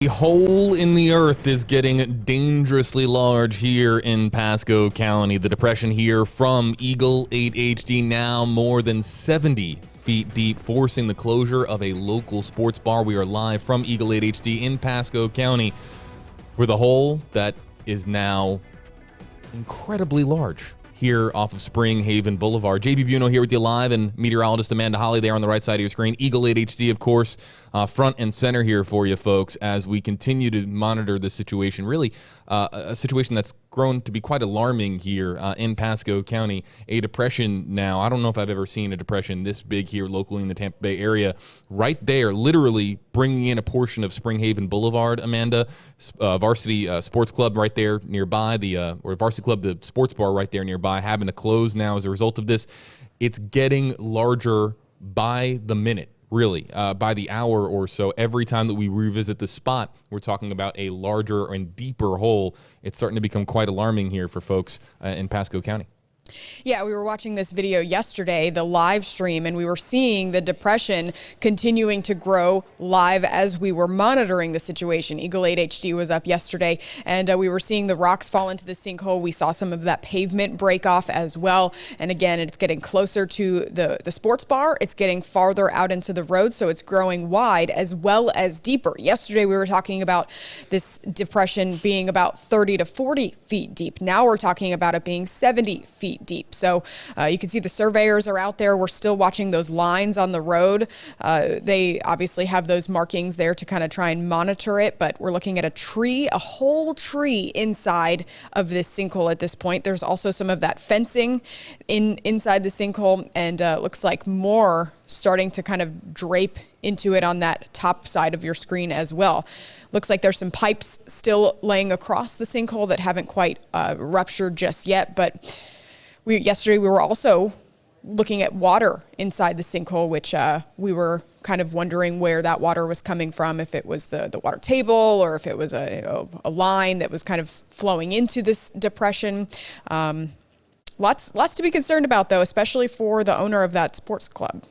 The hole in the earth is getting dangerously large here in Pasco County. The depression here from Eagle 8 HD now more than 70 feet deep, forcing the closure of a local sports bar. We are live from Eagle 8 HD in Pasco County for the hole that is now incredibly large here off of Spring Haven Boulevard. JB Buno here with you live, and meteorologist Amanda Holly there on the right side of your screen. Eagle 8 HD, of course, front and center here for you folks as we continue to monitor the situation. Really a situation that's grown to be quite alarming here in Pasco County. A depression now. I don't know if I've ever seen a depression this big here locally in the Tampa Bay area. Right there, literally bringing in a portion of Spring Haven Boulevard, Amanda. Varsity Sports Club right there nearby, or Varsity Club, the sports bar right there nearby, having to close now as a result of this. It's getting larger by the minute. Really, by the hour or so. Every time that we revisit the spot, we're talking about a larger and deeper hole. It's starting to become quite alarming here for folks in Pasco County. Yeah, we were watching this video yesterday, the live stream, and we were seeing the depression continuing to grow live as we were monitoring the situation. Eagle 8 HD was up yesterday, and we were seeing the rocks fall into the sinkhole. We saw some of that pavement break off as well. And again, it's getting closer to the sports bar. It's getting farther out into the road, so it's growing wide as well as deeper. Yesterday, we were talking about this depression being about 30 to 40 feet deep. Now we're talking about it being 70 feet deep. So you can see the surveyors are out there. We're still watching those lines on the road. They obviously have those markings there to kind of try and monitor it, but we're looking at a whole tree inside of this sinkhole at this point. There's also some of that fencing inside the sinkhole, and looks like more starting to kind of drape into it on that top side of your screen as well. Looks like there's some pipes still laying across the sinkhole that haven't quite ruptured just yet, but yesterday we were also looking at water inside the sinkhole, which we were kind of wondering where that water was coming from, if it was the water table or if it was a line that was kind of flowing into this depression. Lots to be concerned about, though, especially for the owner of that sports club.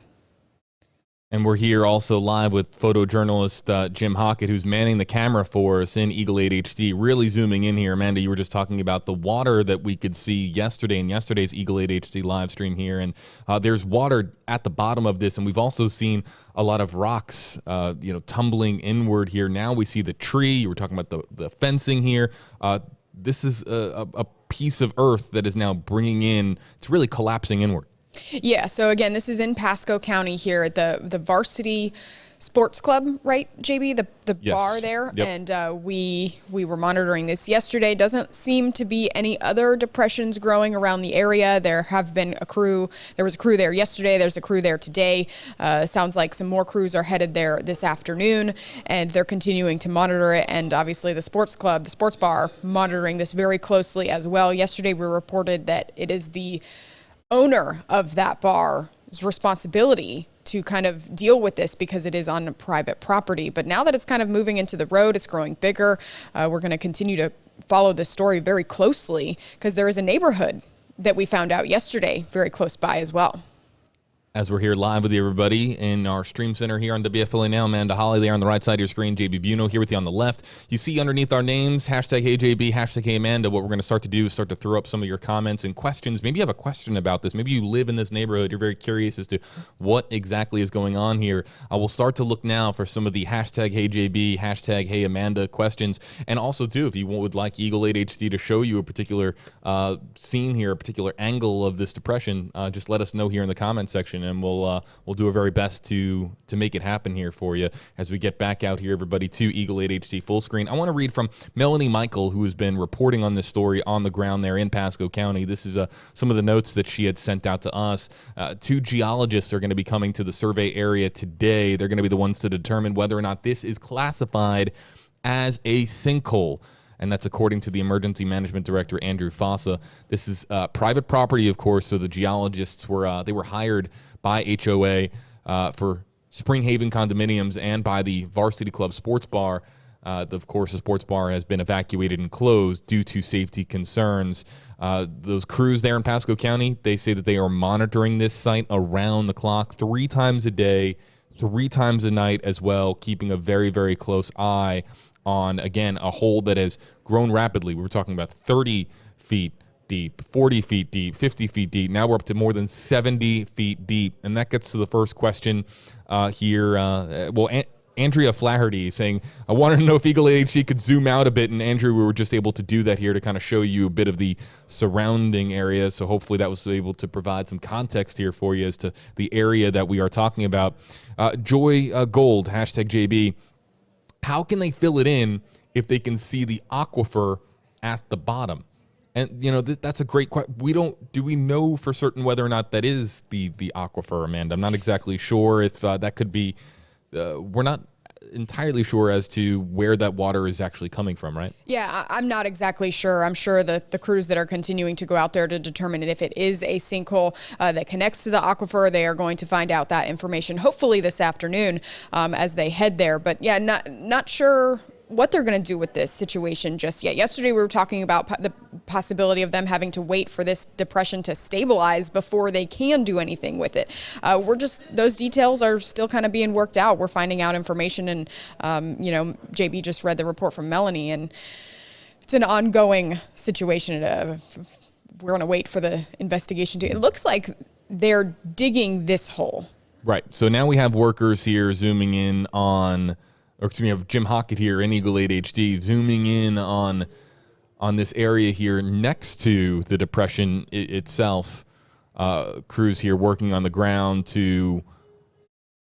And we're here also live with photojournalist Jim Hockett, who's manning the camera for us in Eagle 8 HD. Really zooming in here. Amanda, you were just talking about the water that we could see yesterday in yesterday's Eagle 8 HD live stream here. And there's water at the bottom of this. And we've also seen a lot of rocks, tumbling inward here. Now we see the tree. You were talking about the fencing here. This is a piece of earth that is now it's really collapsing inward. Yeah, so again, this is in Pasco County here at the Varsity Sports Club, right, JB? The Yes. bar there. Yep. And we were monitoring this yesterday. Doesn't seem to be any other depressions growing around the area. There was a crew there yesterday. There's a crew there today. Sounds like some more crews are headed there this afternoon, and they're continuing to monitor it. And obviously the sports club, the sports bar, monitoring this very closely as well. Yesterday we reported that it is the owner of that bar's responsibility to kind of deal with this because it is on private property. But now that it's kind of moving into the road, it's growing bigger. We're going to continue to follow this story very closely because there is a neighborhood that we found out yesterday very close by as well. As we're here live with you, everybody, in our stream center here on WFLA Now, Amanda Holly there on the right side of your screen, JB Buno here with you on the left. You see underneath our names, hashtag HeyJB, hashtag HeyAmanda. What we're going to start to do is start to throw up some of your comments and questions. Maybe you have a question about this. Maybe you live in this neighborhood. You're very curious as to what exactly is going on here. I will start to look now for some of the hashtag HeyJB, hashtag HeyAmanda questions. And also, too, if you would like Eagle 8 HD to show you a particular scene here, a particular angle of this depression, just let us know here in the comment section, and we'll do our very best to make it happen here for you as we get back out here, everybody, to Eagle 8 HD full screen. I want to read from Melanie Michael, who has been reporting on this story on the ground there in Pasco County. This is some of the notes that she had sent out to us. 2 geologists are going to be coming to the survey area today. They're going to be the ones to determine whether or not this is classified as a sinkhole. And that's according to the Emergency Management Director, Andrew Fossa. This is private property, of course, so the geologists were hired by HOA for Spring Haven condominiums and by the Varsity Club Sports Bar. Of course, the sports bar has been evacuated and closed due to safety concerns. Those crews there in Pasco County, they say that they are monitoring this site around the clock 3 times a day, 3 times a night as well, keeping a very, very close eye on, again, a hole that has grown rapidly. We were talking about 30 feet deep, 40 feet deep, 50 feet deep. Now we're up to more than 70 feet deep. And that gets to the first question here. Andrea Flaherty saying, I wanted to know if Eagle 8 HD could zoom out a bit. And Andrew, we were just able to do that here to kind of show you a bit of the surrounding area. So hopefully that was able to provide some context here for you as to the area that we are talking about. Joy Gold, hashtag JB. How can they fill it in if they can see the aquifer at the bottom? And, you know, that's a great question. Do we know for certain whether or not that is the aquifer, Amanda? I'm not exactly sure if that could be, we're not entirely sure as to where that water is actually coming from, right? Yeah, I'm not exactly sure. I'm sure that the crews that are continuing to go out there to determine if it is a sinkhole that connects to the aquifer, they are going to find out that information hopefully this afternoon as they head there. But yeah, not sure what they're going to do with this situation just yet. Yesterday, we were talking about the possibility of them having to wait for this depression to stabilize before they can do anything with it. Those details are still kind of being worked out. We're finding out information, and, JB just read the report from Melanie, and it's an ongoing situation. We're going to wait for the investigation it looks like they're digging this hole. Right. So now we have workers here zooming in on, or excuse me, we have Jim Hockett here in Eagle 8 HD zooming in on this area here next to the depression itself. Crews here working on the ground to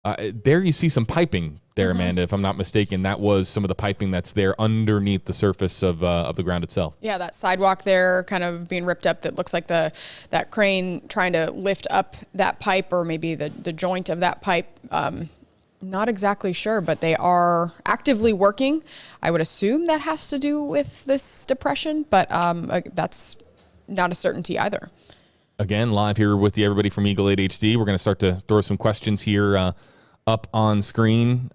there you see some piping there, Amanda, if I'm not mistaken. That was some of the piping that's there underneath the surface of the ground itself. Yeah, that sidewalk there kind of being ripped up. That looks like that crane trying to lift up that pipe, or maybe the joint of that pipe. Not exactly sure, but they are actively working. I would assume that has to do with this depression, but that's not a certainty either. Again, live here with everybody from Eagle 8 HD. We're going to start to throw some questions here up on screen.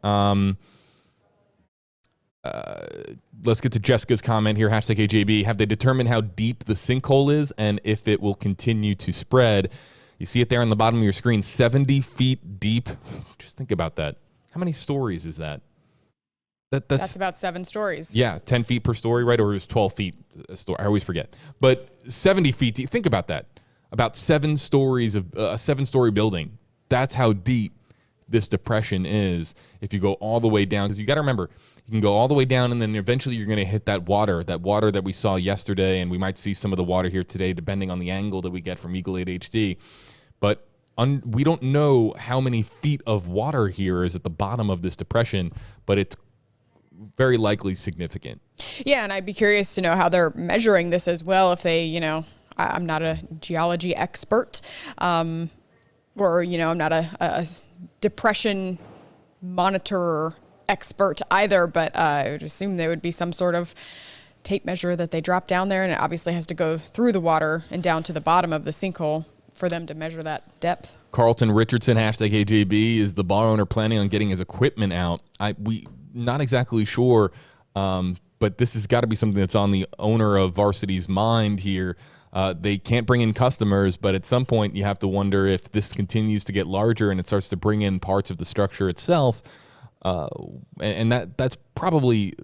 Let's get to Jessica's comment here, hashtag AJB. Have they determined how deep the sinkhole is and if it will continue to spread? You see it there on the bottom of your screen, 70 feet deep. Just think about that. How many stories is that? That's about 7 stories. Yeah, 10 feet per story, right? Or is 12 feet a story? I always forget. But 70 feet deep. Think about that. About 7 stories of a 7-story building. That's how deep this depression is. If you go all the way down, because you got to remember, you can go all the way down, and then eventually you're going to hit that water that we saw yesterday, and we might see some of the water here today, depending on the angle that we get from Eagle 8 HD. But we don't know how many feet of water here is at the bottom of this depression, but it's very likely significant. Yeah, and I'd be curious to know how they're measuring this as well. If they, I'm not a geology expert, or, I'm not a depression monitor expert either, but I would assume there would be some sort of tape measure that they drop down there, and it obviously has to go through the water and down to the bottom of the sinkhole for them to measure that depth. Carlton Richardson, hashtag AJB, is the bar owner planning on getting his equipment out? We not exactly sure, but this has got to be something that's on the owner of Varsity's mind here. They can't bring in customers, but at some point you have to wonder if this continues to get larger and it starts to bring in parts of the structure itself. And that's probably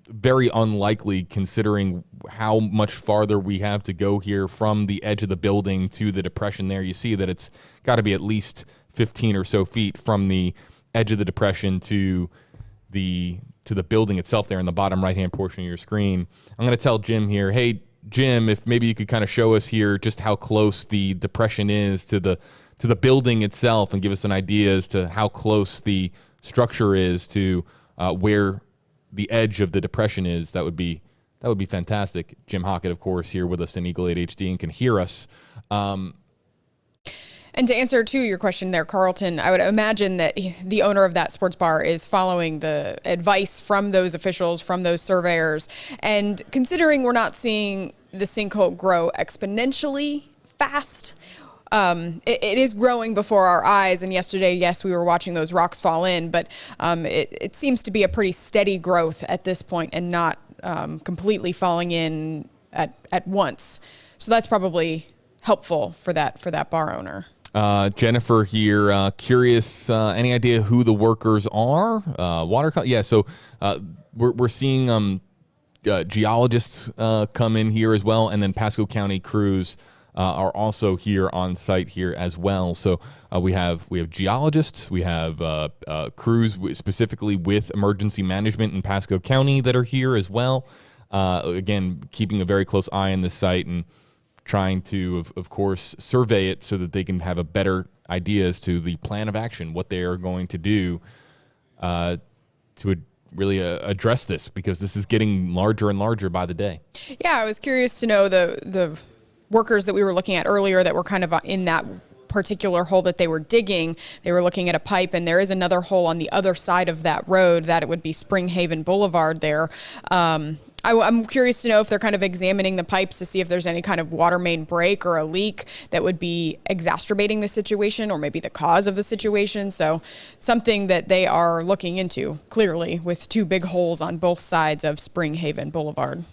very unlikely considering how much farther we have to go here from the edge of the building to the depression there. You see that it's got to be at least 15 or so feet from the edge of the depression to the building itself there in the bottom right-hand portion of your screen. I'm going to tell Jim here, hey, Jim, if maybe you could kind of show us here just how close the depression is to the building itself and give us an idea as to how close the structure is to where the edge of the depression is. That would be fantastic. Jim Hockett, of course, here with us in Eagle 8 HD and can hear us. And to answer to your question there, Carlton, I would imagine that the owner of that sports bar is following the advice from those officials, from those surveyors. And considering we're not seeing the sinkhole grow exponentially fast, it is growing before our eyes. And yesterday, yes, we were watching those rocks fall in, but it seems to be a pretty steady growth at this point and not completely falling in at once. So that's probably helpful for that bar owner. Jennifer here, curious, any idea who the workers are? Yeah, so we're seeing geologists come in here as well, and then Pasco County crews are also here on site here as well. So we have geologists, we have crews specifically with emergency management in Pasco County that are here as well. Again, keeping a very close eye on this site and trying to, of course, survey it so that they can have a better idea as to the plan of action, what they are going to do to really address this, because this is getting larger and larger by the day. Yeah, I was curious to know the workers that we were looking at earlier that were kind of in that particular hole that they were digging. They were looking at a pipe, and there is another hole on the other side of that road that it would be Spring Haven Boulevard there. I'm curious to know if they're kind of examining the pipes to see if there's any kind of water main break or a leak that would be exacerbating the situation, or maybe the cause of the situation. So something that they are looking into, clearly, with two big holes on both sides of Spring Haven Boulevard.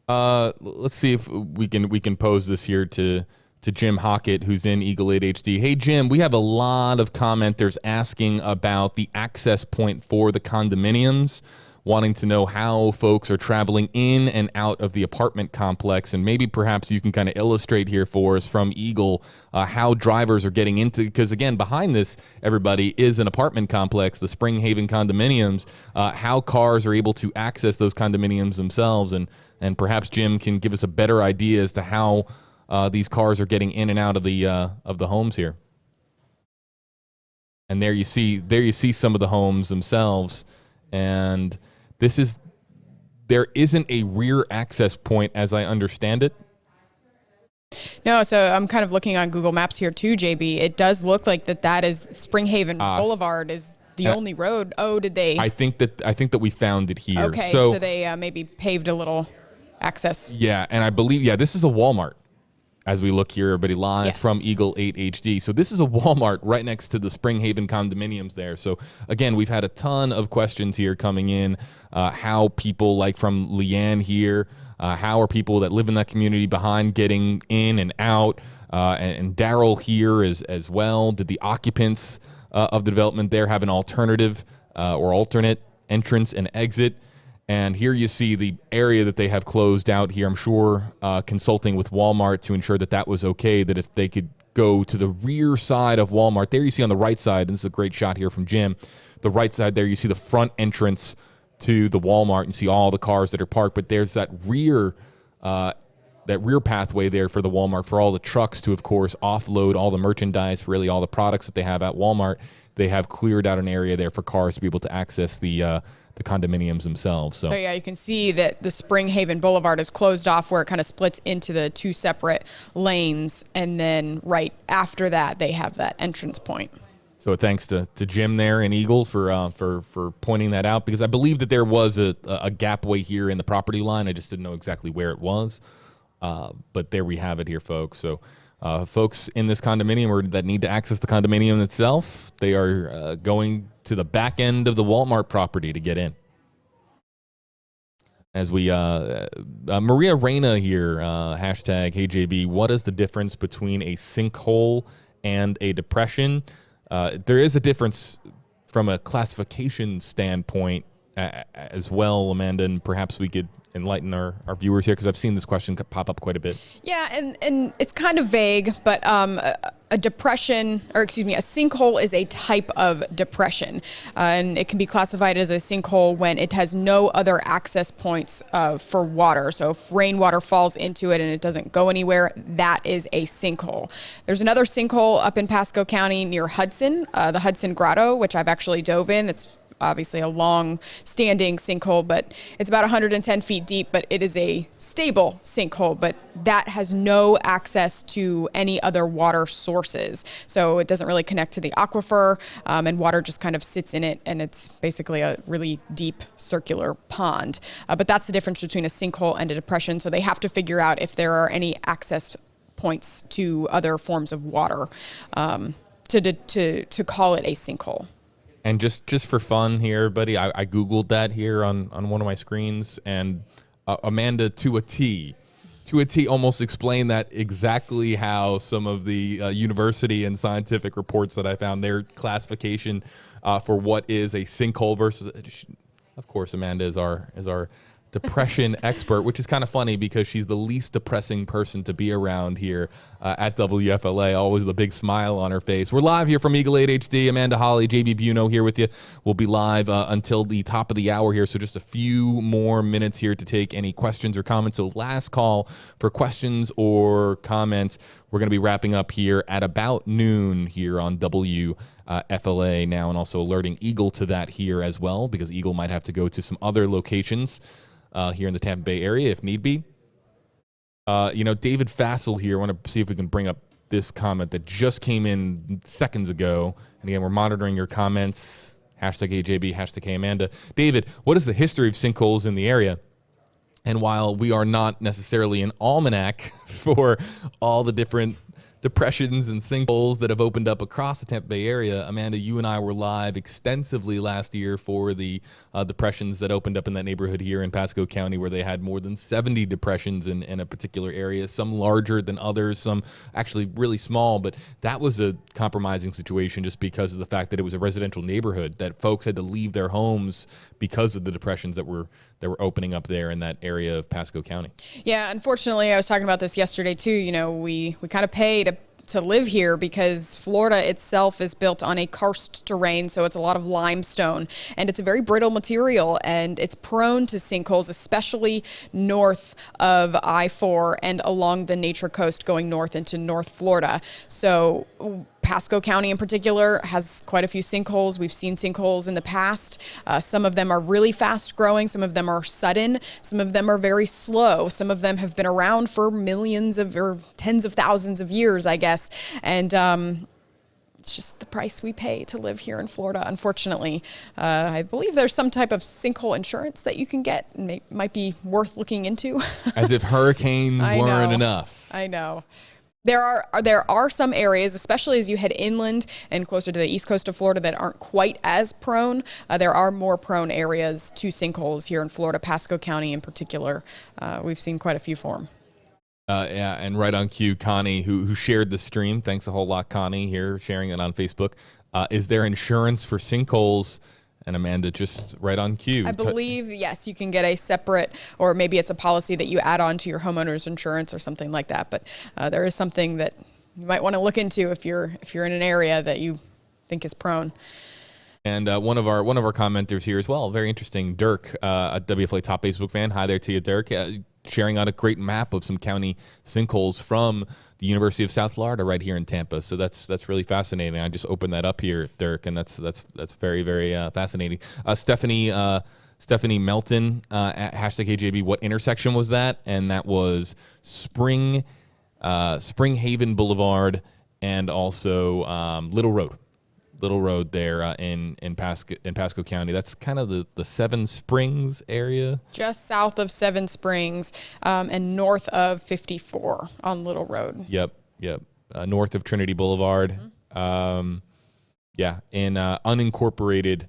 Let's see if we can pose this here to Jim Hockett, who's in Eagle 8 HD. Hey, Jim, we have a lot of commenters asking about the access point for the condominiums, wanting to know how folks are traveling in and out of the apartment complex, and maybe perhaps you can kind of illustrate here for us from Eagle how drivers are getting into, because again, behind this, everybody, is an apartment complex, the Spring Haven condominiums, how cars are able to access those condominiums themselves, and perhaps Jim can give us a better idea as to how these cars are getting in and out of the homes here. And there you see some of the homes themselves, and there isn't a rear access point as I understand it. No, so I'm kind of looking on Google Maps here too, JB. It does look like that is Spring Haven Boulevard is the only road. Oh, did they? I think that we found it here. Okay, so they maybe paved a little access. Yeah, and I believe, this is a Walmart. As we look here, everybody, live from Eagle 8 HD. So this is a Walmart right next to the Spring Haven condominiums there. So again, we've had a ton of questions here coming in. How people, like from Leanne here, how are people that live in that community behind getting in and out? And Daryl here as well. Did the occupants of the development there have an alternative or alternate entrance and exit? And here you see the area that they have closed out here. I'm sure consulting with Walmart to ensure that was okay, that if they could go to the rear side of Walmart. There you see on the right side, and this is a great shot here from Jim, the right side there, you see the front entrance to the Walmart and see all the cars that are parked. But there's that rear pathway there for the Walmart, for all the trucks to, of course, offload all the merchandise, really all the products that they have at Walmart. They have cleared out an area there for cars to be able to access the condominiums themselves. So yeah, you can see that the Spring Haven Boulevard is closed off where it kind of splits into the two separate lanes, and then right after that they have that entrance point. So thanks to Jim there in Eagle for pointing that out, because I believe that there was a gapway here in the property line. I just didn't know exactly where it was, but there we have it here, folks. So folks in this condominium or that need to access the condominium itself, they are going to the back end of the Walmart property to get in. As we, Maria Reyna here, hashtag HeyJB, what is the difference between a sinkhole and a depression? There is a difference from a classification standpoint as well, Amanda, and perhaps we could enlighten our viewers here, because I've seen this question pop up quite a bit. Yeah, and it's kind of vague, but a depression, or excuse me, a sinkhole is a type of depression, and it can be classified as a sinkhole when it has no other access points for water. So if rainwater falls into it and it doesn't go anywhere, that is a sinkhole. There's another sinkhole up in Pasco County near Hudson, the Hudson Grotto, which I've actually dove in. It's obviously a long-standing sinkhole, but it's about 110 feet deep, but it is a stable sinkhole, but that has no access to any other water sources. So it doesn't really connect to the aquifer, and water just kind of sits in it, and it's basically a really deep circular pond. But that's the difference between a sinkhole and a depression, so they have to figure out if there are any access points to other forms of water to call it a sinkhole. And just for fun here, everybody, I Googled that here on one of my screens, and Amanda, to a T, almost explained that exactly how some of the university and scientific reports that I found, their classification for what is a sinkhole versus Of course, Amanda is our depression expert, which is kind of funny because she's the least depressing person to be around here at WFLA. Always the big smile on her face. We're live here from Eagle 8 HD. Amanda Holly, JB Buno here with you. We'll be live until the top of the hour here, so just a few more minutes here to take any questions or comments. So last call for questions or comments. We're going to be wrapping up here at about noon here on WFLA now, and also alerting Eagle to that here as well, because Eagle might have to go to some other locations here in the Tampa Bay area if need be. David Fassel here, I want to see if we can bring up this comment that just came in seconds ago. And again, we're monitoring your comments. Hashtag AJB, hashtag Amanda. David, what is the history of sinkholes in the area? And while we are not necessarily an almanac for all the different depressions and sinkholes that have opened up across the Tampa Bay area, Amanda, you and I were live extensively last year for the depressions that opened up in that neighborhood here in Pasco County, where they had more than 70 depressions in a particular area, some larger than others, some actually really small. But that was a compromising situation just because of the fact that it was a residential neighborhood, that folks had to leave their homes because of the depressions that were opening up there in that area of Pasco County. Yeah, unfortunately, I was talking about this yesterday too. We kind of pay to live here because Florida itself is built on a karst terrain, so it's a lot of limestone, and it's a very brittle material, and it's prone to sinkholes, especially north of I-4 and along the Nature Coast going north into North Florida. So Pasco County in particular has quite a few sinkholes. We've seen sinkholes in the past. Some of them are really fast growing. Some of them are sudden. Some of them are very slow. Some of them have been around for millions or tens of thousands of years, I guess. And it's just the price we pay to live here in Florida, unfortunately. I believe there's some type of sinkhole insurance that you can get. And might be worth looking into. As if hurricanes weren't enough. I know. There are some areas, especially as you head inland and closer to the east coast of Florida, that aren't quite as prone. There are more prone areas to sinkholes here in Florida, Pasco County in particular. We've seen quite a few form. Yeah, and right on cue, Connie, who shared the stream. Thanks a whole lot, Connie, here sharing it on Facebook. Is there insurance for sinkholes? And Amanda, just right on cue. I believe, yes, you can get a separate, or maybe it's a policy that you add on to your homeowner's insurance or something like that. But there is something that you might want to look into if you're in an area that you think is prone. And one of our commenters here as well, very interesting, Dirk, a WFLA top Facebook fan. Hi there to you, Dirk. Sharing out a great map of some county sinkholes from the University of South Florida right here in Tampa. So that's really fascinating. I just opened that up here, Dirk, and that's very, very fascinating. Stephanie Melton, at hashtag AJB, what intersection was that? And that was Spring Haven Boulevard and also Little Road there in Pasco County. That's kind of the Seven Springs area. Just south of Seven Springs and north of 54 on Little Road. Yep. North of Trinity Boulevard. Mm-hmm. In unincorporated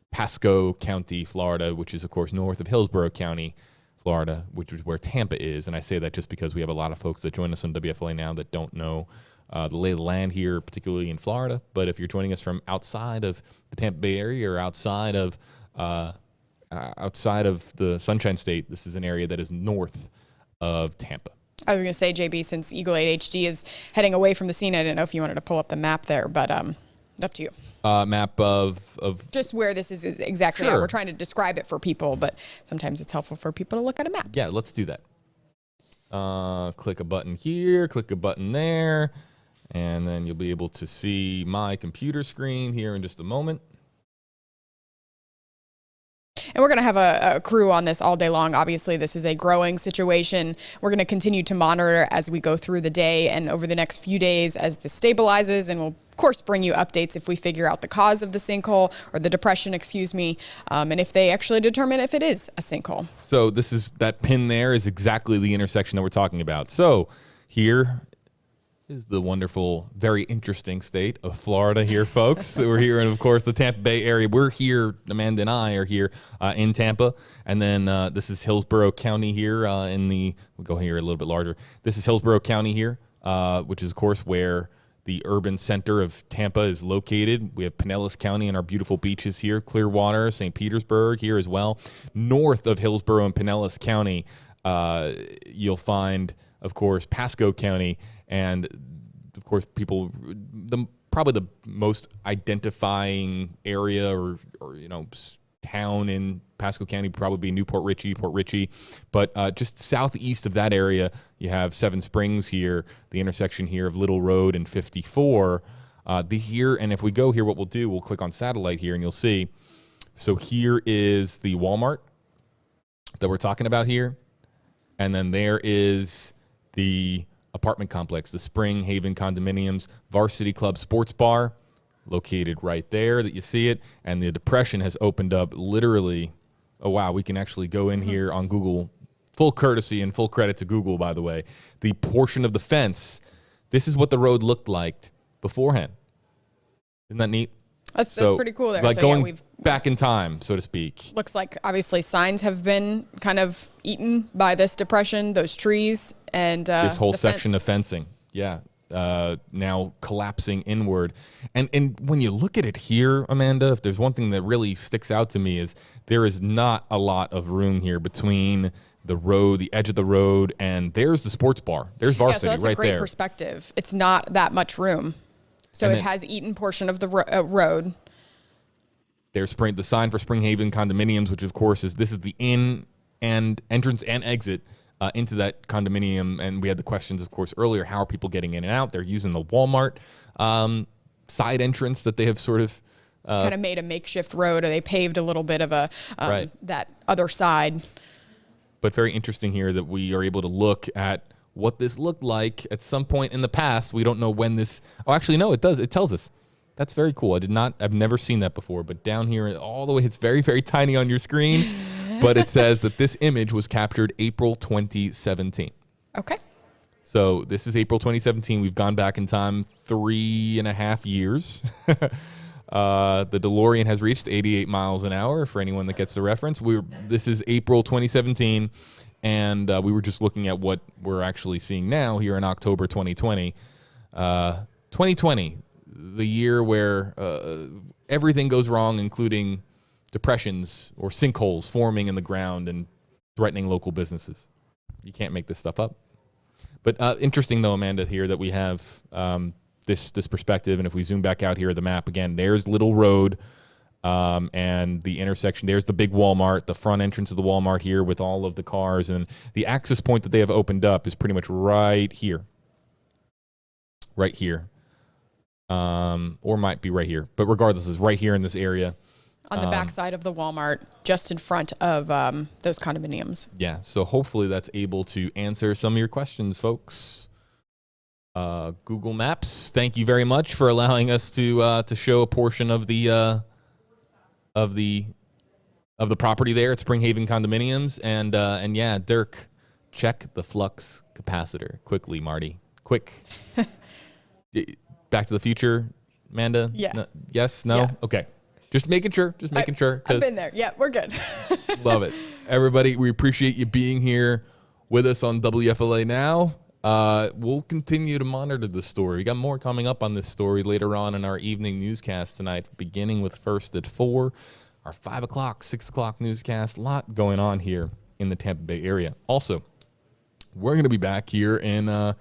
Pasco County, Florida, which is, of course, north of Hillsborough County, Florida, which is where Tampa is. And I say that just because we have a lot of folks that join us on WFLA now that don't know the lay of the land here, particularly in Florida. But if you're joining us from outside of the Tampa Bay area or outside of the Sunshine State, this is an area that is north of Tampa. I was going to say, JB, since Eagle 8 HD is heading away from the scene, I didn't know if you wanted to pull up the map there, but up to you. Map of just where this is exactly. Sure. We're trying to describe it for people, but sometimes it's helpful for people to look at a map. Yeah, let's do that. Click a button here, click a button there. And then you'll be able to see my computer screen here in just a moment. And we're going to have a crew on this all day long. Obviously, this is a growing situation. We're going to continue to monitor as we go through the day and over the next few days as this stabilizes. And we'll, of course, bring you updates if we figure out the cause of the sinkhole or the depression, and if they actually determine if it is a sinkhole. So that pin there is exactly the intersection that we're talking about. So here is the wonderful, very interesting state of Florida here, folks. We're here in, of course, the Tampa Bay area. We're here, Amanda and I are here in Tampa. And then this is Hillsborough County here we'll go here a little bit larger. This is Hillsborough County here, which is, of course, where the urban center of Tampa is located. We have Pinellas County and our beautiful beaches here, Clearwater, St. Petersburg here as well. North of Hillsborough and Pinellas County, you'll find, of course, Pasco County, and of course, probably the most identifying area or town in Pasco County would probably be Newport Richey, Port Richey. But just southeast of that area, you have Seven Springs here, the intersection here of Little Road and 54. And if we go here, what we'll do, we'll click on satellite here, and you'll see. So here is the Walmart that we're talking about here. And then there is the apartment complex, the Spring Haven Condominiums, Varsity Club Sports Bar, located right there that you see it. And the depression has opened up literally. Oh, wow, we can actually go in here on Google. Full courtesy and full credit to Google, by the way. The portion of the fence, this is what the road looked like beforehand. Isn't that neat? That's pretty cool there. Like so, going yeah, we've back in time, so to speak. Looks like obviously signs have been kind of eaten by this depression, those trees, and this whole section of fencing. Yeah. Now collapsing inward. And when you look at it here, Amanda, if there's one thing that really sticks out to me is there is not a lot of room here between the road, the edge of the road, and there's the sports bar. There's Varsity right there. So that's a great perspective. It's not that much room. So it has eaten portion of the road. There's the sign for Spring Haven Condominiums, which of course is the in and entrance and exit into that condominium. And we had the questions, of course, earlier. How are people getting in and out? They're using the Walmart side entrance that they have sort of kind of made a makeshift road, or they paved a little bit of that other side. But very interesting here that we are able to look at what this looked like at some point in the past. We don't know when this. Oh, actually, no, it does. It tells us. That's very cool. I've never seen that before. But down here, all the way, it's very, very tiny on your screen. But it says that this image was captured April 2017. Okay. So this is April 2017. We've gone back in time 3.5 years. The DeLorean has reached 88 miles an hour, for anyone that gets the reference. This is April 2017, and we were just looking at what we're actually seeing now here in October 2020. 2020, the year where everything goes wrong, including depressions or sinkholes forming in the ground and threatening local businesses. You can't make this stuff up. But interesting, though, Amanda, here that we have this perspective. And if we zoom back out here at the map, again, there's Little Road and the intersection. There's the big Walmart, the front entrance of the Walmart here with all of the cars. And the access point that they have opened up is pretty much right here. Right here. Or might be right here. But regardless, it's right here in this area. On the backside of the Walmart, just in front of those condominiums. Yeah, so hopefully that's able to answer some of your questions, folks. Google Maps, thank you very much for allowing us to show a portion of the property there at Spring Haven Condominiums. And yeah, Dirk, check the flux capacitor quickly, Marty. Quick. Back to the Future, Amanda? Yeah. No, yes? No? Yeah. Okay. Just making sure. I've been there. Yeah, we're good. Love it. Everybody, we appreciate you being here with us on WFLA Now. We'll continue to monitor the story. We got more coming up on this story later on in our evening newscast tonight, beginning with First at 4, our 5 o'clock, 6 o'clock newscast. A lot going on here in the Tampa Bay area. Also, we're going to be back here in a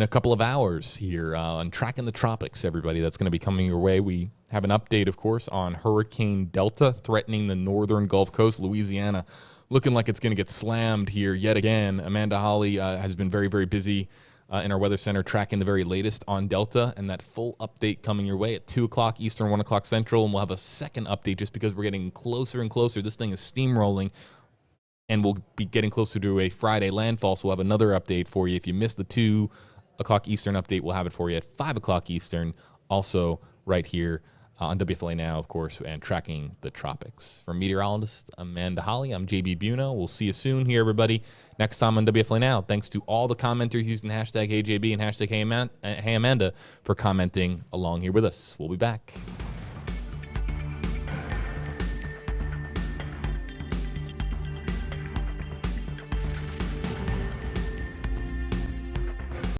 couple of hours here on Tracking the Tropics, everybody. That's going to be coming your way. We have an update, of course, on Hurricane Delta threatening the northern Gulf Coast, Louisiana. Looking like it's going to get slammed here yet again. Amanda Holly has been very, very busy in our Weather Center tracking the very latest on Delta, and that full update coming your way at 2 o'clock Eastern, 1 o'clock Central, and we'll have a second update just because we're getting closer and closer. This thing is steamrolling, and we'll be getting closer to a Friday landfall, so we'll have another update for you. If you missed the 2 o'clock Eastern update, we'll have it for you at 5 o'clock Eastern, also right here on WFLA Now, of course, and Tracking the Tropics. From meteorologist Amanda Holly, I'm JB Buno. We'll see you soon here, everybody, next time on WFLA Now. Thanks to all the commenters using hashtag HeyJB and hashtag Hey Amanda for commenting along here with us. We'll be back.